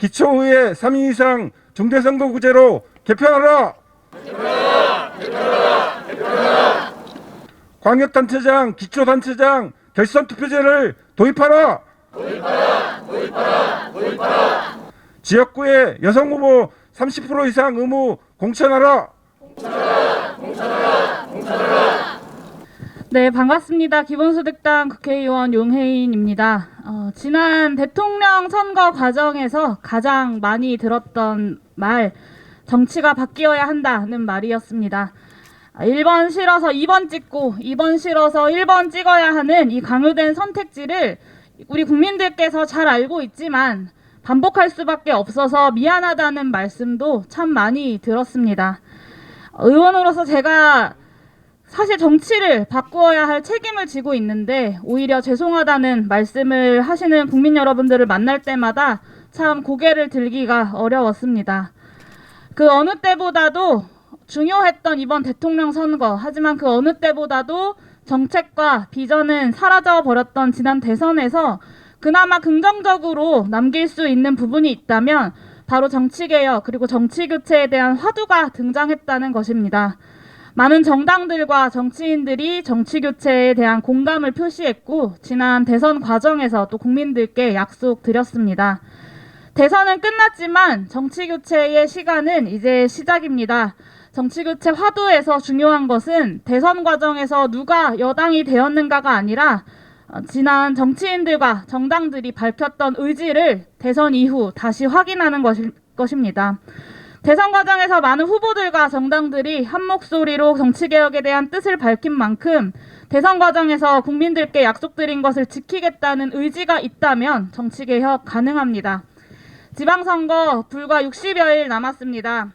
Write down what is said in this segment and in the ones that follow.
기초의회 3인 이상 중대선거구제로 개편하라. 광역단체장, 기초단체장 결선투표제를 도입하라. 지역구에 여성후보 30% 이상 의무 공천하라. 네, 반갑습니다. 기본소득당 국회의원 용혜인입니다. 지난 대통령 선거 과정에서 가장 많이 들었던 말, 정치가 바뀌어야 한다는 말이었습니다. 1번 싫어서 2번 찍고 2번 싫어서 1번 찍어야 하는 이 강요된 선택지를 우리 국민들께서 잘 알고 있지만 반복할 수밖에 없어서 미안하다는 말씀도 참 많이 들었습니다. 의원으로서 제가 사실 정치를 바꾸어야 할 책임을 지고 있는데 오히려 죄송하다는 말씀을 하시는 국민 여러분들을 만날 때마다 참 고개를 들기가 어려웠습니다. 그 어느 때보다도 중요했던 이번 대통령 선거, 하지만 그 어느 때보다도 정책과 비전은 사라져 버렸던 지난 대선에서 그나마 긍정적으로 남길 수 있는 부분이 있다면 바로 정치개혁 그리고 정치교체에 대한 화두가 등장했다는 것입니다. 많은 정당들과 정치인들이 정치교체에 대한 공감을 표시했고 지난 대선 과정에서 또 국민들께 약속드렸습니다. 대선은 끝났지만 정치교체의 시간은 이제 시작입니다. 정치교체 화두에서 중요한 것은 대선 과정에서 누가 여당이 되었는가가 아니라 지난 정치인들과 정당들이 밝혔던 의지를 대선 이후 다시 확인하는 것입니다. 대선 과정에서 많은 후보들과 정당들이 한 목소리로 정치개혁에 대한 뜻을 밝힌 만큼 대선 과정에서 국민들께 약속드린 것을 지키겠다는 의지가 있다면 정치개혁 가능합니다. 지방선거 불과 60여일 남았습니다.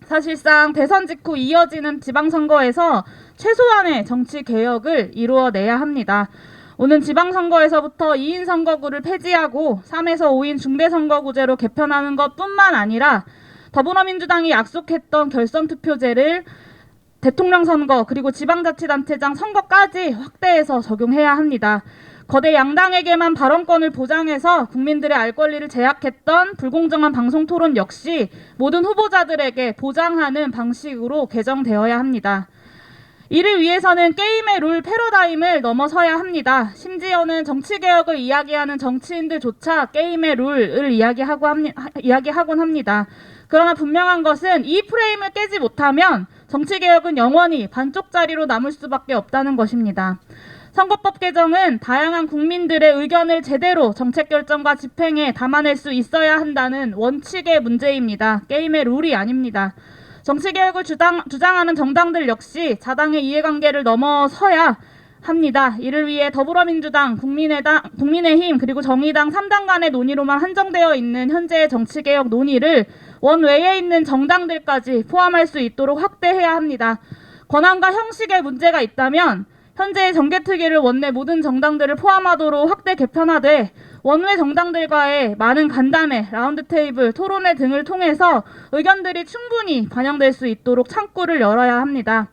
사실상 대선 직후 이어지는 지방선거에서 최소한의 정치개혁을 이루어내야 합니다. 오는 지방선거에서부터 2인 선거구를 폐지하고 3에서 5인 중대선거구제로 개편하는 것뿐만 아니라 더불어민주당이 약속했던 결선투표제를 대통령 선거 그리고 지방자치단체장 선거까지 확대해서 적용해야 합니다. 거대 양당에게만 발언권을 보장해서 국민들의 알 권리를 제약했던 불공정한 방송 토론 역시 모든 후보자들에게 보장하는 방식으로 개정되어야 합니다. 이를 위해서는 게임의 룰 패러다임을 넘어서야 합니다. 심지어는 정치개혁을 이야기하는 정치인들조차 게임의 룰을 이야기하곤 합니다. 그러나 분명한 것은 이 프레임을 깨지 못하면 정치개혁은 영원히 반쪽짜리로 남을 수밖에 없다는 것입니다. 선거법 개정은 다양한 국민들의 의견을 제대로 정책 결정과 집행에 담아낼 수 있어야 한다는 원칙의 문제입니다. 게임의 룰이 아닙니다. 정치개혁을 주장하는 정당들 역시 자당의 이해관계를 넘어서야 합니다. 이를 위해 더불어민주당, 국민의힘 그리고 정의당 3당 간의 논의로만 한정되어 있는 현재의 정치개혁 논의를 원외에 있는 정당들까지 포함할 수 있도록 확대해야 합니다. 권한과 형식에 문제가 있다면 현재의 정개특위를 원내 모든 정당들을 포함하도록 확대 개편하되 원외 정당들과의 많은 간담회, 라운드테이블, 토론회 등을 통해서 의견들이 충분히 반영될 수 있도록 창구를 열어야 합니다.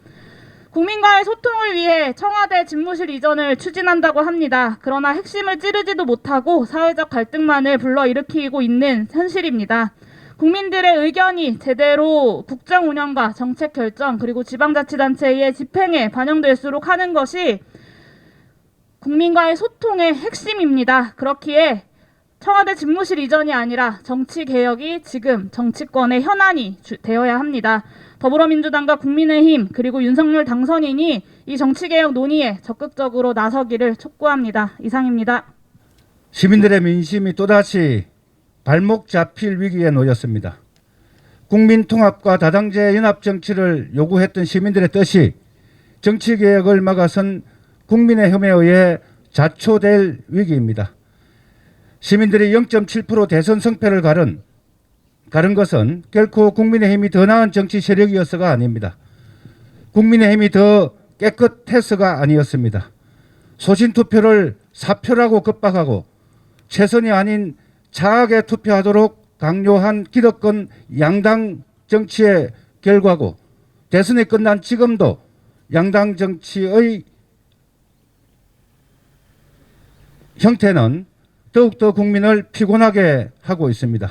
국민과의 소통을 위해 청와대 집무실 이전을 추진한다고 합니다. 그러나 핵심을 찌르지도 못하고 사회적 갈등만을 불러일으키고 있는 현실입니다. 국민들의 의견이 제대로 국정 운영과 정책 결정 그리고 지방자치단체의 집행에 반영될수록 하는 것이 국민과의 소통의 핵심입니다. 그렇기에 청와대 집무실 이전이 아니라 정치개혁이 지금 정치권의 현안이 되어야 합니다. 더불어민주당과 국민의힘 그리고 윤석열 당선인이 이 정치개혁 논의에 적극적으로 나서기를 촉구합니다. 이상입니다. 시민들의 민심이 또다시 발목 잡힐 위기에 놓였습니다. 국민 통합과 다당제 연합 정치를 요구했던 시민들의 뜻이 정치개혁을 막아선 국민의 혐의에 의해 자초될 위기입니다. 시민들이 0.7% 대선 성패를 가른 것은 결코 국민의힘이 더 나은 정치 세력이었어가 아닙니다. 국민의힘이 더 깨끗해서가 아니었습니다. 소신투표를 사표라고 급박하고 최선이 아닌 차악에 투표하도록 강요한 기득권 양당 정치의 결과고 대선이 끝난 지금도 양당 정치의 형태는 더욱더 국민을 피곤하게 하고 있습니다.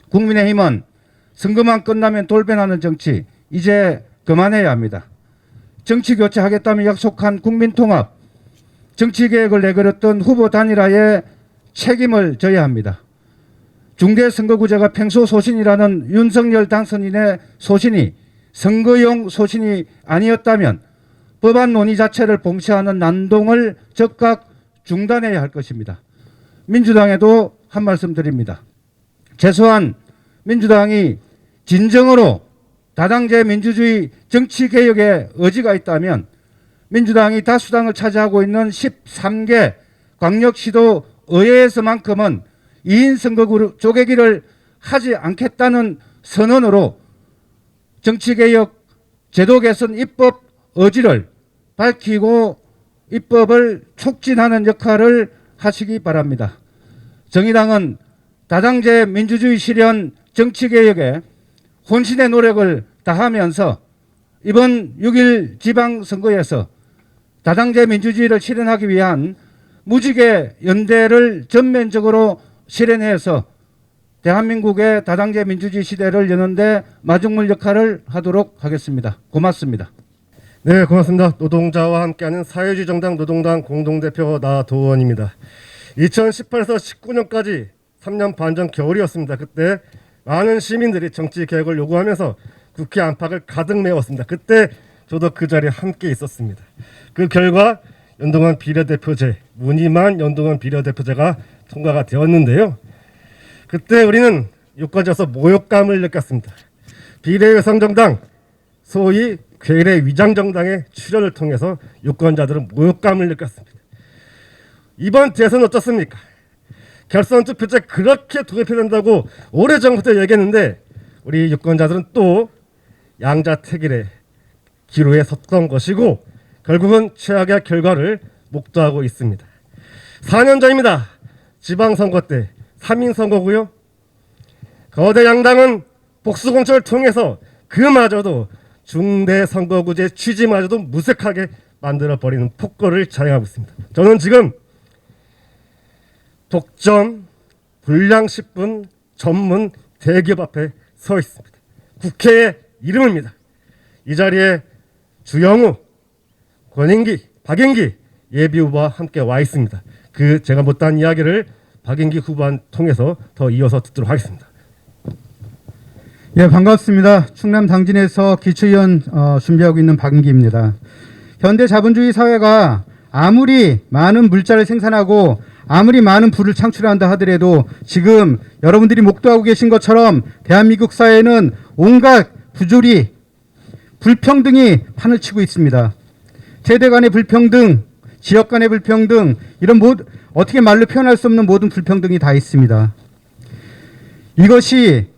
국민의힘은 선거만 끝나면 돌변하는 정치 이제 그만해야 합니다. 정치 교체하겠다며 약속한 국민통합, 정치개혁을 내걸었던 후보 단일화에 책임을 져야 합니다. 중대선거구제가 팽소 소신이라는 윤석열 당선인의 소신이 선거용 소신이 아니었다면 법안 논의 자체를 봉쇄하는 난동을 즉각 중단해야 할 것입니다. 민주당에도 한 말씀 드립니다. 최소한 민주당이 진정으로 다당제 민주주의 정치개혁의 의지가 있다면 민주당이 다수당을 차지하고 있는 13개 광역시도 의회에서만큼은 2인 선거구 쪼개기를 하지 않겠다는 선언으로 정치개혁 제도 개선 입법 의지를 밝히고 입법을 촉진하는 역할을 하시기 바랍니다. 정의당은 다당제 민주주의 실현 정치개혁에 혼신의 노력을 다하면서 이번 6.1 지방선거에서 다당제 민주주의를 실현하기 위한 무지개 연대를 전면적으로 실현해서 대한민국의 다당제 민주주의 시대를 여는 데 마중물 역할을 하도록 하겠습니다. 고맙습니다. 네, 고맙습니다. 노동자와 함께하는 사회주의 정당 노동당 공동대표 나도원입니다. 2018에서 19년까지 3년 반 전 겨울이었습니다. 그때 많은 시민들이 정치 개혁을 요구하면서 국회 안팎을 가득 메웠습니다. 그때 저도 그 자리에 함께 있었습니다. 그 결과 연동형 비례대표제, 무늬만 연동형 비례대표제가 통과가 되었는데요. 그때 우리는 유권자로서 모욕감을 느꼈습니다. 비례여성정당, 소위 괴뢰 위장정당의 출연을 통해서 유권자들은 모욕감을 느꼈습니다. 이번 대선은 어떻습니까? 결선투표제 그렇게 도입해야 된다고 오래전부터 얘기했는데 우리 유권자들은 또 양자택일의 기로에 섰던 것이고 결국은 최악의 결과를 목도하고 있습니다. 4년 전입니다. 지방선거 때 3인 선거고요. 거대 양당은 복수공천을 통해서 그마저도 중대선거구제 취지마저도 무색하게 만들어버리는 폭거를 자행하고 있습니다. 저는 지금 독점 불량식품 전문 대기업 앞에 서 있습니다. 국회의 이름입니다. 이 자리에 주영우, 권인기, 박인기 예비후보와 함께 와 있습니다. 그 제가 못한 이야기를 박인기 후보와 통해서 더 이어서 듣도록 하겠습니다. 예, 반갑습니다. 충남 당진에서 기초위원 준비하고 있는 박인기입니다. 현대 자본주의 사회가 아무리 많은 물자를 생산하고 아무리 많은 부를 창출한다 하더라도 지금 여러분들이 목도하고 계신 것처럼 대한민국 사회는 온갖 부조리, 불평등이 판을 치고 있습니다. 세대 간의 불평등, 지역 간의 불평등, 이런 어떻게 말로 표현할 수 없는 모든 불평등이 다 있습니다. 이것이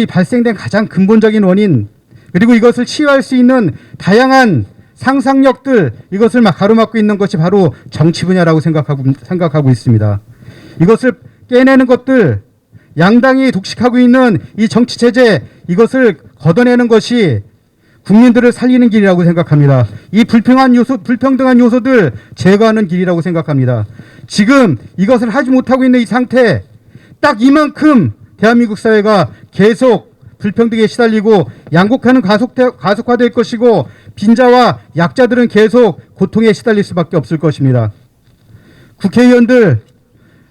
발생된 가장 근본적인 원인, 그리고 이것을 치유할 수 있는 다양한 상상력들, 이것을 막 가로막고 있는 것이 바로 정치 분야라고 생각하고 있습니다. 이것을 깨내는 것들, 양당이 독식하고 있는 이 정치 체제, 이것을 걷어내는 것이 국민들을 살리는 길이라고 생각합니다. 이 불평등한 요소들 제거하는 길이라고 생각합니다. 지금 이것을 하지 못하고 있는 이 상태, 딱 이만큼 대한민국 사회가 계속 불평등에 시달리고 양극화는 가속화될 것이고 빈자와 약자들은 계속 고통에 시달릴 수밖에 없을 것입니다. 국회의원들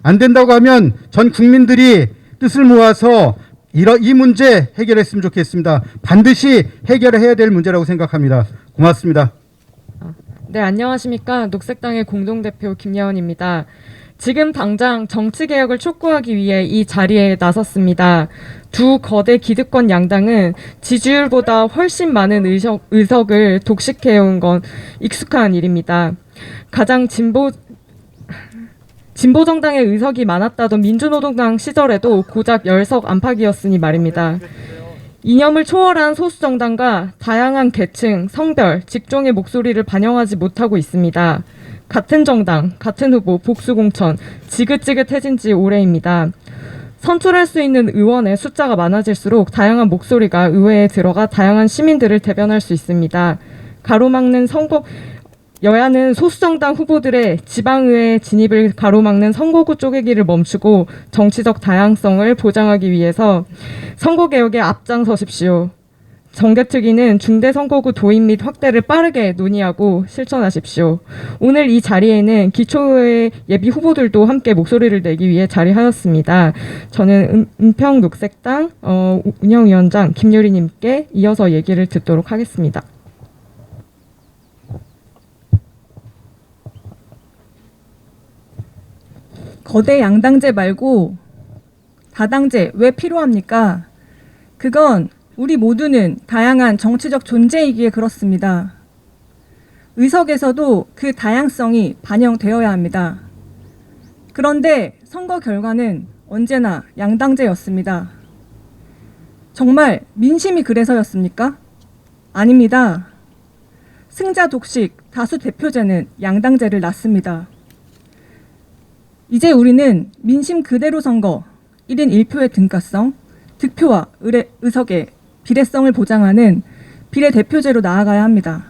안 된다고 하면 전 국민들이 뜻을 모아서 이 문제 해결했으면 좋겠습니다. 반드시 해결해야 될 문제라고 생각합니다. 고맙습니다. 네, 안녕하십니까. 녹색당의 공동대표 김여원입니다. 지금 당장 정치개혁을 촉구하기 위해 이 자리에 나섰습니다. 두 거대 기득권 양당은 지지율보다 훨씬 많은 의석을 독식해온 건 익숙한 일입니다. 가장 진보정당의 의석이 많았다던 민주노동당 시절에도 고작 10석 안팎이었으니 말입니다. 이념을 초월한 소수정당과 다양한 계층, 성별, 직종의 목소리를 반영하지 못하고 있습니다. 같은 정당, 같은 후보, 복수공천, 지긋지긋해진 지 오래입니다. 선출할 수 있는 의원의 숫자가 많아질수록 다양한 목소리가 의회에 들어가 다양한 시민들을 대변할 수 있습니다. 가로막는 여야는 소수정당 후보들의 지방의회 진입을 가로막는 선거구 쪼개기를 멈추고 정치적 다양성을 보장하기 위해서 선거개혁에 앞장서십시오. 정개특위는 중대선거구 도입 및 확대를 빠르게 논의하고 실천하십시오. 오늘 이 자리에는 기초의회 예비 후보들도 함께 목소리를 내기 위해 자리하였습니다. 저는 은평녹색당 운영위원장 김유리님께 이어서 얘기를 듣도록 하겠습니다. 거대 양당제 말고 다당제 왜 필요합니까? 그건 우리 모두는 다양한 정치적 존재이기에 그렇습니다. 의석에서도 그 다양성이 반영되어야 합니다. 그런데 선거 결과는 언제나 양당제였습니다. 정말 민심이 그래서였습니까? 아닙니다. 승자 독식 다수 대표제는 양당제를 낳습니다. 이제 우리는 민심 그대로 선거, 1인 1표의 등가성, 득표와 의석의 비례성을 보장하는 비례대표제로 나아가야 합니다.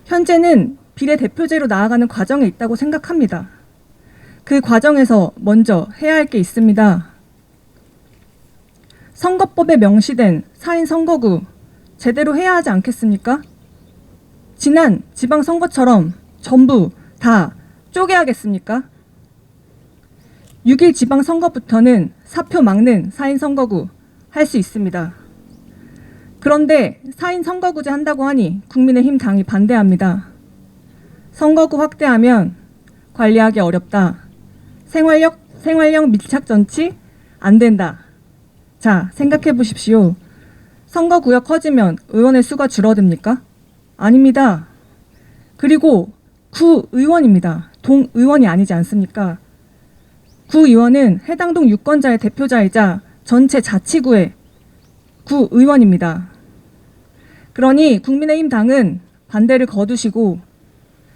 현재는 비례대표제로 나아가는 과정에 있다고 생각합니다. 그 과정에서 먼저 해야 할 게 있습니다. 선거법에 명시된 4인 선거구 제대로 해야 하지 않겠습니까? 지난 지방선거처럼 전부 다 쪼개야겠습니까? 6일 지방선거부터는 사표 막는 4인 선거구 할 수 있습니다. 그런데 4인 선거구제 한다고 하니 국민의힘 당이 반대합니다. 선거구 확대하면 관리하기 어렵다. 생활형 밀착 정치 안 된다. 자, 생각해 보십시오. 선거구역 커지면 의원의 수가 줄어듭니까? 아닙니다. 그리고 구의원입니다. 동의원이 아니지 않습니까? 구의원은 해당 동 유권자의 대표자이자 전체 자치구의 구의원입니다. 그러니 국민의힘 당은 반대를 거두시고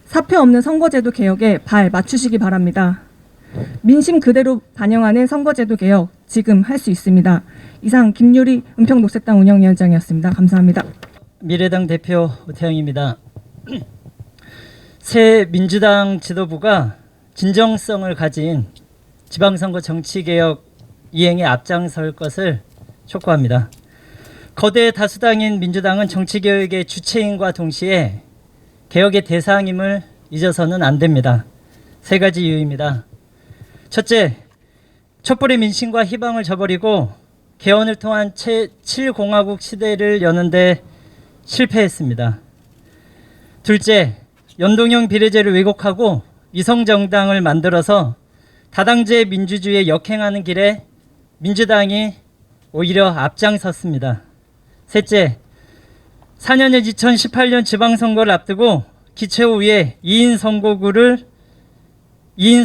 사표 없는 선거제도 개혁에 발 맞추시기 바랍니다. 민심 그대로 반영하는 선거제도 개혁 지금 할 수 있습니다. 이상 김유리 은평녹색당 운영위원장이었습니다. 감사합니다. 미래당 대표 오태영입니다. 새 민주당 지도부가 진정성을 가진 지방선거 정치개혁 이행에 앞장설 것을 촉구합니다. 거대 다수당인 민주당은 정치개혁의 주체인과 동시에 개혁의 대상임을 잊어서는 안 됩니다. 세 가지 이유입니다. 첫째, 촛불의 민심과 희망을 저버리고 개헌을 통한 제7공화국 시대를 여는데 실패했습니다. 둘째, 연동형 비례제를 왜곡하고 위성정당을 만들어서 다당제 민주주의에 역행하는 길에 민주당이 오히려 앞장섰습니다. 셋째, 4년전 2018년 지방선거를 앞두고 기초의회 2인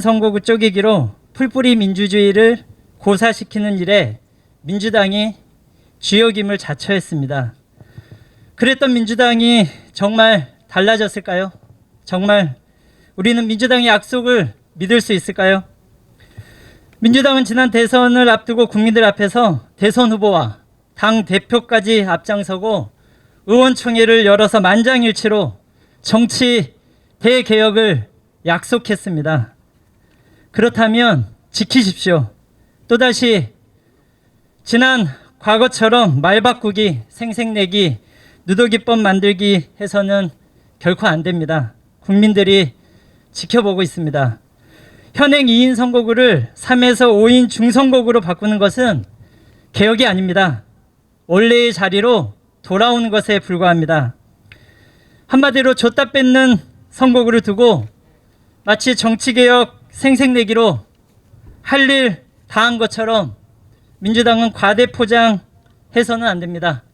선거구 쪼개기로 풀뿌리 민주주의를 고사시키는 일에 민주당이 주역임을 자처했습니다. 그랬던 민주당이 정말 달라졌을까요? 정말 우리는 민주당의 약속을 믿을 수 있을까요? 민주당은 지난 대선을 앞두고 국민들 앞에서 대선 후보와 당 대표까지 앞장서고 의원총회를 열어서 만장일치로 정치 대개혁을 약속했습니다. 그렇다면 지키십시오. 또다시 지난 과거처럼 말 바꾸기, 생색내기, 누더기법 만들기 해서는 결코 안 됩니다. 국민들이 지켜보고 있습니다. 현행 2인 선거구를 3에서 5인 중선거구로 바꾸는 것은 개혁이 아닙니다. 원래의 자리로 돌아오는 것에 불과합니다. 한마디로 줬다 뺏는 선거구를 두고 마치 정치개혁 생색내기로 할 일 다 한 것처럼 민주당은 과대 포장해서는 안 됩니다.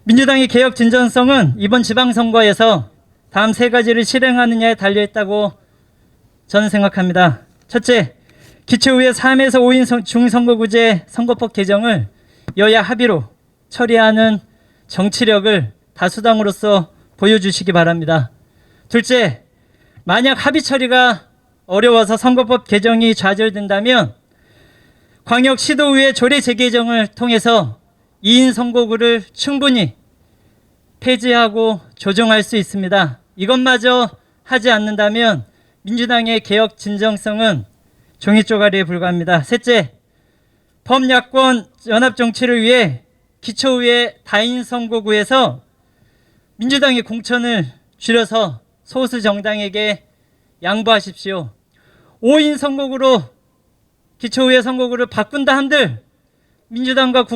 민주당의 개혁 진전성은 이번 지방선거에서 다음 세 가지를 실행하느냐에 달려있다고 저는 생각합니다. 첫째, 기초의회 3에서 5인 중선거구제 선거법 개정을 여야 합의로 처리하는 정치력을 다수당으로서 보여주시기 바랍니다. 둘째, 만약 합의 처리가 어려워서 선거법 개정이 좌절된다면 광역시도의회 조례 재개정을 통해서 2인 선거구를 충분히 폐지하고 조정할 수 있습니다. 이것마저 하지 않는다면 민주당의 개혁 진정성은 종이 쪼가리에 불과합니다. 셋째, 범야권 연합 정치를 위해 기초의회 다인 선거구에서 민주당의 공천을 줄여서 소수 정당에게 양보하십시오. 5인 선거구로 기초의회 선거구를 바꾼다 한들 민주당과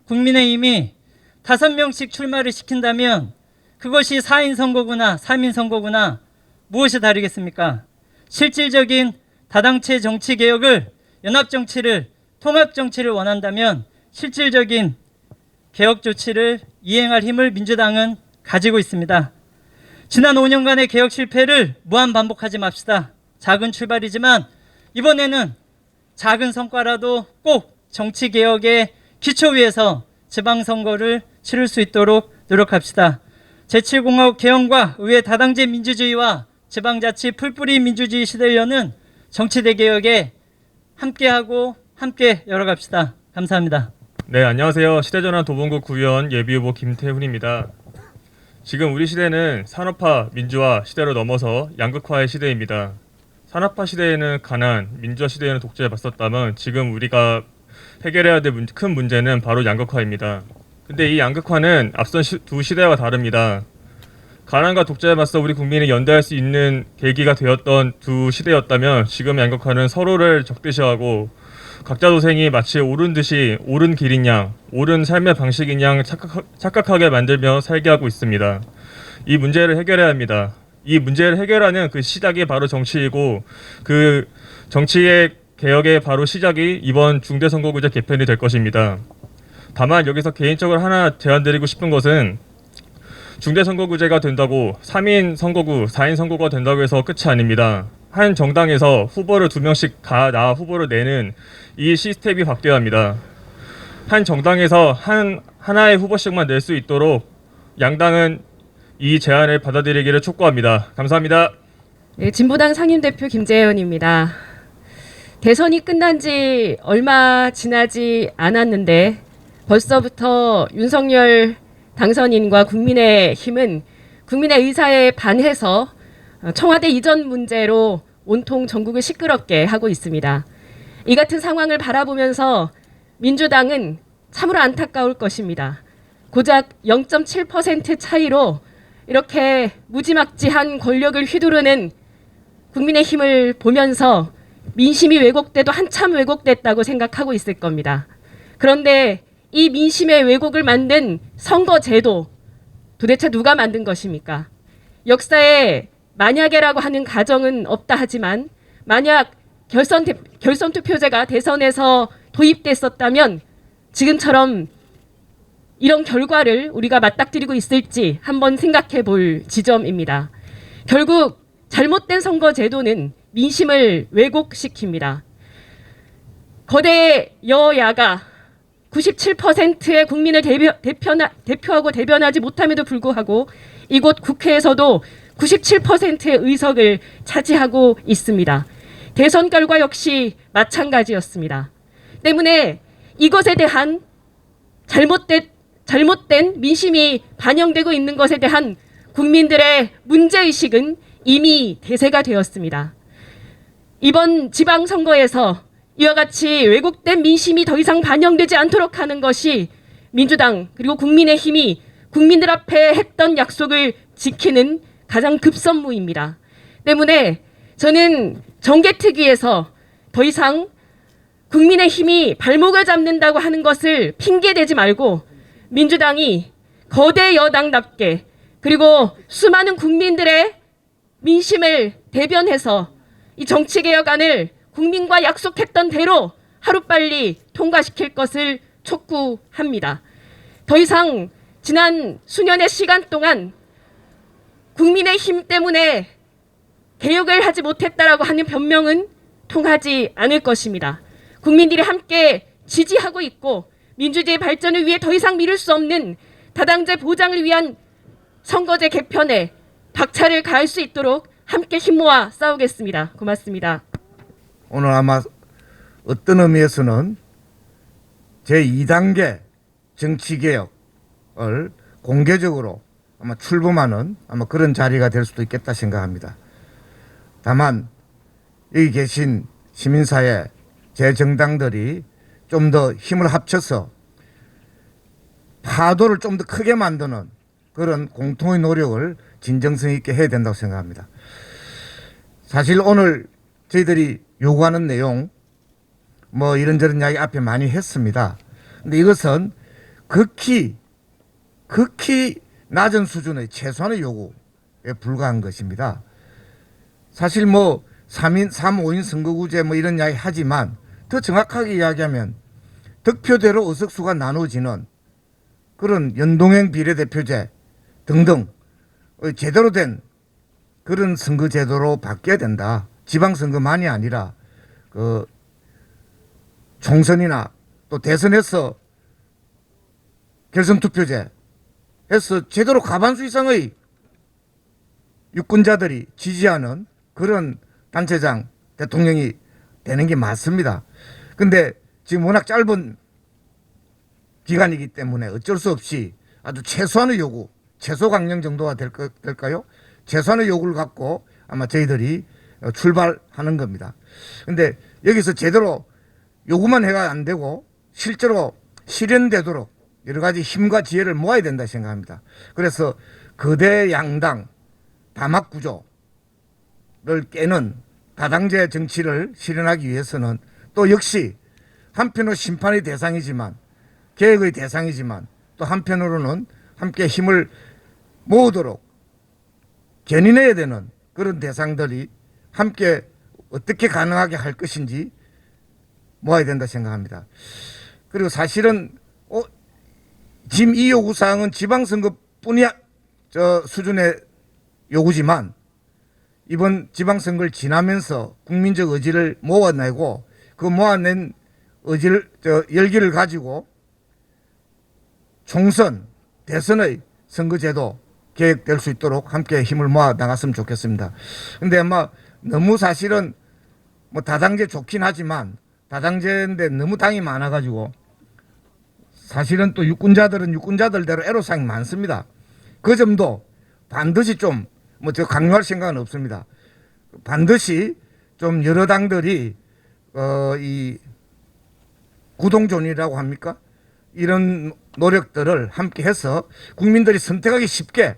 국민의힘이 5명씩 출마를 시킨다면 그것이 4인 선거구나 3인 선거구나 무엇이 다르겠습니까? 실질적인 다당체 정치 개혁을, 연합 정치를, 통합 정치를 원한다면 실질적인 개혁 조치를 이행할 힘을 민주당은 가지고 있습니다. 지난 5년간의 개혁 실패를 무한 반복하지 맙시다. 작은 출발이지만 이번에는 작은 성과라도 꼭 정치 개혁의 기초 위에서 지방선거를 치를 수 있도록 노력합시다. 제7공화국 개헌과 의회 다당제 민주주의와 지방자치 풀뿌리 민주주의 시대를 여는 정치 대개혁에 함께하고 함께 열어갑시다. 감사합니다. 네, 안녕하세요. 시대전환 도봉구 구의원 예비후보 김태훈입니다. 지금 우리 시대는 산업화, 민주화 시대로 넘어서 양극화의 시대입니다. 산업화 시대에는 가난, 민주화 시대에는 독재에 맞섰다면 지금 우리가 해결해야 될 큰 문제는 바로 양극화입니다. 근데 이 양극화는 앞선 두 시대와 다릅니다. 가난과 독재에 맞서 우리 국민이 연대할 수 있는 계기가 되었던 두 시대였다면 지금 양극화는 서로를 적대시하고 각자 도생이 마치 옳은 듯이 옳은 길인 양, 옳은 삶의 방식인 양 착각하게 만들며 살게 하고 있습니다. 이 문제를 해결해야 합니다. 이 문제를 해결하는 그 시작이 바로 정치이고 그 정치의 개혁의 바로 시작이 이번 중대선거구제 개편이 될 것입니다. 다만 여기서 개인적으로 하나 제안드리고 싶은 것은 중대선거구제가 된다고 3인 선거구, 4인 선거구가 된다고 해서 끝이 아닙니다. 한 정당에서 후보를 2명씩 다 나와 후보를 내는 이 시스템이 바뀌어야 합니다. 한 정당에서 하나의 후보씩만 낼 수 있도록 양당은 이 제안을 받아들이기를 촉구합니다. 감사합니다. 네, 진보당 상임대표 김재현입니다. 대선이 끝난 지 얼마 지나지 않았는데 벌써부터 윤석열 당선인과 국민의힘은 국민의 의사에 반해서 청와대 이전 문제로 온통 전국을 시끄럽게 하고 있습니다. 이 같은 상황을 바라보면서 민주당은 참으로 안타까울 것입니다. 고작 0.7% 차이로 이렇게 무지막지한 권력을 휘두르는 국민의힘을 보면서 민심이 왜곡돼도 한참 왜곡됐다고 생각하고 있을 겁니다. 그런데 이 민심의 왜곡을 만든 선거제도 도대체 누가 만든 것입니까? 역사에 만약에라고 하는 가정은 없다 하지만 만약 결선 투표제가 대선에서 도입됐었다면 지금처럼 이런 결과를 우리가 맞닥뜨리고 있을지 한번 생각해 볼 지점입니다. 결국 잘못된 선거제도는 민심을 왜곡시킵니다. 거대 여야가 97%의 국민을 대표하고 대변하지 못함에도 불구하고 이곳 국회에서도 97%의 의석을 차지하고 있습니다. 대선 결과 역시 마찬가지였습니다. 때문에 이것에 대한 잘못된 민심이 반영되고 있는 것에 대한 국민들의 문제의식은 이미 대세가 되었습니다. 이번 지방선거에서 이와 같이 왜곡된 민심이 더 이상 반영되지 않도록 하는 것이 민주당 그리고 국민의힘이 국민들 앞에 했던 약속을 지키는 가장 급선무입니다. 때문에 저는 정개특위에서 더 이상 국민의힘이 발목을 잡는다고 하는 것을 핑계대지 말고 민주당이 거대 여당답게 그리고 수많은 국민들의 민심을 대변해서 이 정치개혁안을 국민과 약속했던 대로 하루빨리 통과시킬 것을 촉구합니다. 더 이상 지난 수년의 시간 동안 국민의힘 때문에 개혁을 하지 못했다라고 하는 변명은 통하지 않을 것입니다. 국민들이 함께 지지하고 있고 민주주의 발전을 위해 더 이상 미룰 수 없는 다당제 보장을 위한 선거제 개편에 박차를 가할 수 있도록 함께 힘 모아 싸우겠습니다. 고맙습니다. 오늘 아마 어떤 의미에서는 제2단계 정치개혁을 공개적으로 아마 출범하는 아마 그런 자리가 될 수도 있겠다 생각합니다. 다만 여기 계신 시민사회 제 정당들이 좀 더 힘을 합쳐서 파도를 좀 더 크게 만드는 그런 공통의 노력을 진정성 있게 해야 된다고 생각합니다. 사실 오늘 저희들이 요구하는 내용 뭐 이런저런 이야기 앞에 많이 했습니다. 근데 이것은 극히 낮은 수준의 최소한의 요구에 불과한 것입니다. 사실 뭐 3인, 3, 5인 선거구제 뭐 이런 이야기 하지만 더 정확하게 이야기하면 득표대로 의석수가 나눠지는 그런 연동형 비례대표제 등등 제대로 된 그런 선거제도로 바뀌어야 된다. 지방선거만이 아니라 그 총선이나 또 대선에서 결선투표제 해서 제대로 과반수 이상의 유권자들이 지지하는 그런 단체장 대통령이 되는 게 맞습니다. 근데 지금 워낙 짧은 기간이기 때문에 어쩔 수 없이 아주 최소한의 요구, 최소 강령 정도가 될까요? 최소한의 요구를 갖고 아마 저희들이 출발하는 겁니다. 근데 여기서 제대로 요구만 해가 안 되고 실제로 실현되도록 여러 가지 힘과 지혜를 모아야 된다 생각합니다. 그래서 거대 양당 다막 구조를 깨는 다당제 정치를 실현하기 위해서는 또 역시 한편으로 심판의 대상이지만 계획의 대상이지만 또 한편으로는 함께 힘을 모으도록 견인해야 되는 그런 대상들이 함께 어떻게 가능하게 할 것인지 모아야 된다 생각합니다. 그리고 사실은 지금 이 요구사항은 지방선거뿐이야 수준의 요구지만 이번 지방선거를 지나면서 국민적 의지를 모아내고 그 모아낸 의지를 열기를 가지고 총선, 대선의 선거제도 계획될 수 있도록 함께 힘을 모아 나갔으면 좋겠습니다. 근데 아마 너무 사실은 뭐 다당제 좋긴 하지만 다당제인데 너무 당이 많아가지고 사실은 또 유권자들은 유권자들대로 애로사항이 많습니다. 그 점도 반드시 좀 뭐 저 강요할 생각은 없습니다. 반드시 좀 여러 당들이 이 구동존이라고 합니까? 이런 노력들을 함께 해서 국민들이 선택하기 쉽게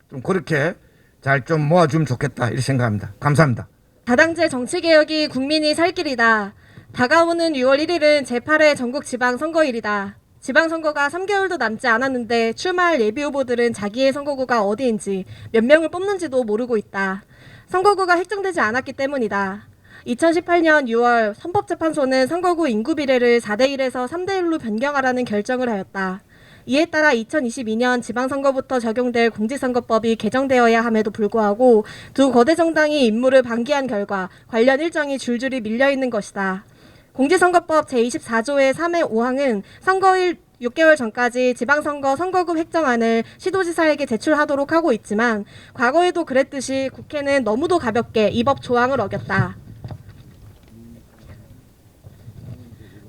좀 그렇게 잘 좀 모아주면 좋겠다 이렇게 생각합니다. 감사합니다. 다당제 정치개혁이 국민이 살 길이다. 다가오는 6월 1일은 제8회 전국지방선거일이다. 지방선거가 3개월도 남지 않았는데 출마할 예비후보들은 자기의 선거구가 어디인지 몇 명을 뽑는지도 모르고 있다. 선거구가 획정되지 않았기 때문이다. 2018년 6월 헌법재판소는 선거구 인구비례를 4대1에서 3대1로 변경하라는 결정을 하였다. 이에 따라 2022년 지방선거부터 적용될 공직선거법이 개정되어야 함에도 불구하고 두 거대 정당이 임무를 방기한 결과 관련 일정이 줄줄이 밀려있는 것이다. 공직선거법 제24조의 3의 5항은 선거일 6개월 전까지 지방선거 선거구 획정안을 시도지사에게 제출하도록 하고 있지만 과거에도 그랬듯이 국회는 너무도 가볍게 이 법 조항을 어겼다.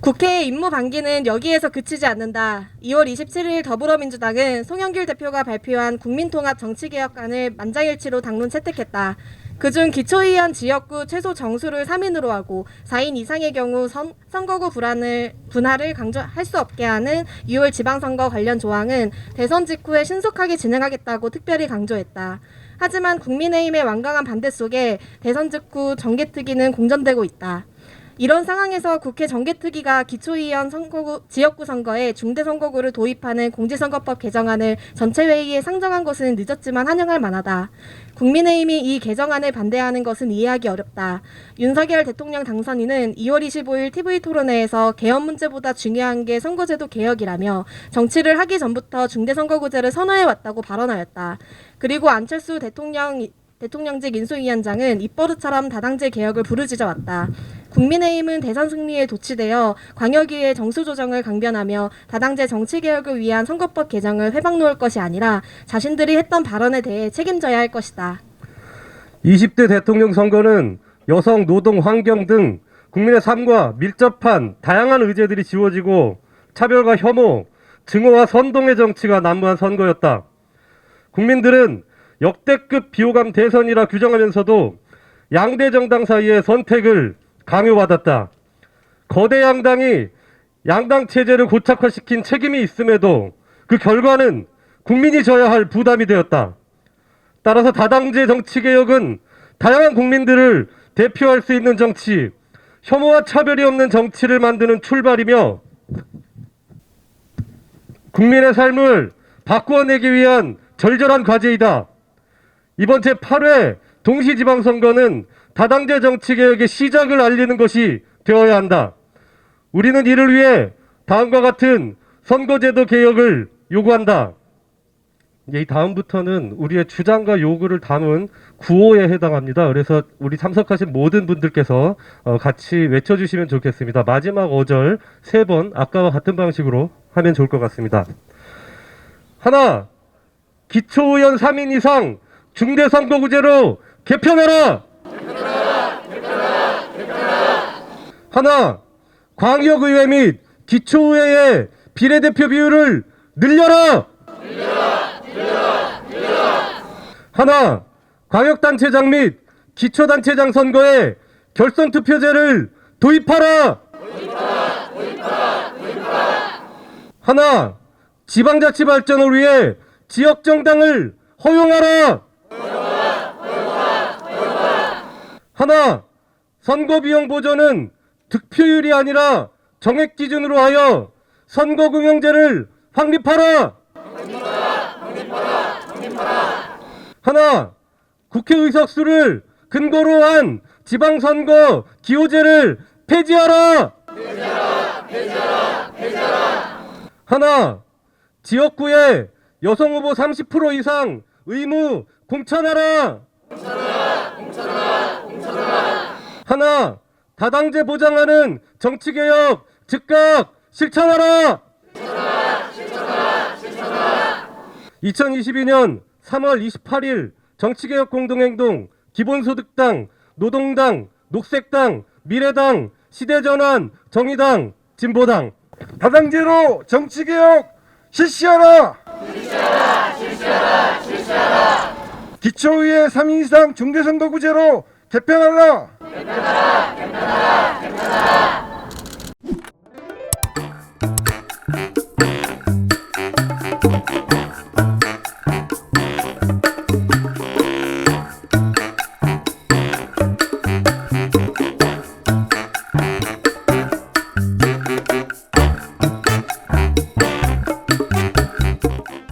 국회의 임무 방기는 여기에서 그치지 않는다. 2월 27일 더불어민주당은 송영길 대표가 발표한 국민통합정치개혁안을 만장일치로 당론 채택했다. 그중 기초의원 지역구 최소 정수를 3인으로 하고 4인 이상의 경우 선거구 분할을 강조할 수 없게 하는 6월 지방선거 관련 조항은 대선 직후에 신속하게 진행하겠다고 특별히 강조했다. 하지만 국민의힘의 완강한 반대 속에 대선 직후 정개특위는 공전되고 있다. 이런 상황에서 국회 정개특위가 기초의원 지역구 선거에 중대선거구를 도입하는 공직선거법 개정안을 전체회의에 상정한 것은 늦었지만 환영할 만하다. 국민의힘이 이 개정안을 반대하는 것은 이해하기 어렵다. 윤석열 대통령 당선인은 2월 25일 TV토론회에서 개헌 문제보다 중요한 게 선거제도 개혁이라며 정치를 하기 전부터 중대선거구제를 선호해왔다고 발언하였다. 그리고 안철수 대통령직 인수위원장은 입버릇처럼 다당제 개혁을 부르짖어왔다. 국민의힘은 대선 승리에 도취되어 광역위의 정수 조정을 강변하며 다당제 정치개혁을 위한 선거법 개정을 회방 놓을 것이 아니라 자신들이 했던 발언에 대해 책임져야 할 것이다. 20대 대통령 선거는 여성, 노동, 환경 등 국민의 삶과 밀접한 다양한 의제들이 지워지고 차별과 혐오, 증오와 선동의 정치가 난무한 선거였다. 국민들은 역대급 비호감 대선이라 규정하면서도 양대 정당 사이의 선택을 강요받았다. 거대 양당이 양당 체제를 고착화시킨 책임이 있음에도 그 결과는 국민이 져야 할 부담이 되었다. 따라서 다당제 정치개혁은 다양한 국민들을 대표할 수 있는 정치, 혐오와 차별이 없는 정치를 만드는 출발이며 국민의 삶을 바꾸어내기 위한 절절한 과제이다. 이번 제8회 동시지방선거는 다당제 정치개혁의 시작을 알리는 것이 되어야 한다. 우리는 이를 위해 다음과 같은 선거제도 개혁을 요구한다. 이 다음부터는 우리의 주장과 요구를 담은 구호에 해당합니다. 그래서 우리 참석하신 모든 분들께서 같이 외쳐주시면 좋겠습니다. 마지막 5절 3번 아까와 같은 방식으로 하면 좋을 것 같습니다. 하나, 기초의원 3인 이상 중대선거구제로 개편하라! 하나, 광역의회 및 기초의회의 비례대표 비율을 늘려라! 하나, 광역단체장 및 기초단체장 선거에 결선투표제를 도입하라! 하나, 지방자치 발전을 위해 지역정당을 허용하라! 하나, 선거비용 보전은 득표율이 아니라 정액 기준으로 하여 선거공영제를 확립하라! 하나, 국회 의석수를 근거로 한 지방선거 기호제를 폐지하라! 하나, 지역구에 여성 후보 30% 이상 의무 공천하라! 하나, 다당제 보장하는 정치개혁 즉각 실천하라! 2022년 3월 28일 정치개혁 공동행동 기본소득당, 노동당, 녹색당, 미래당, 시대전환, 정의당, 진보당 다당제로 정치개혁 실시하라! 기초의회 3인 이상 중대선거구제로 개편하라!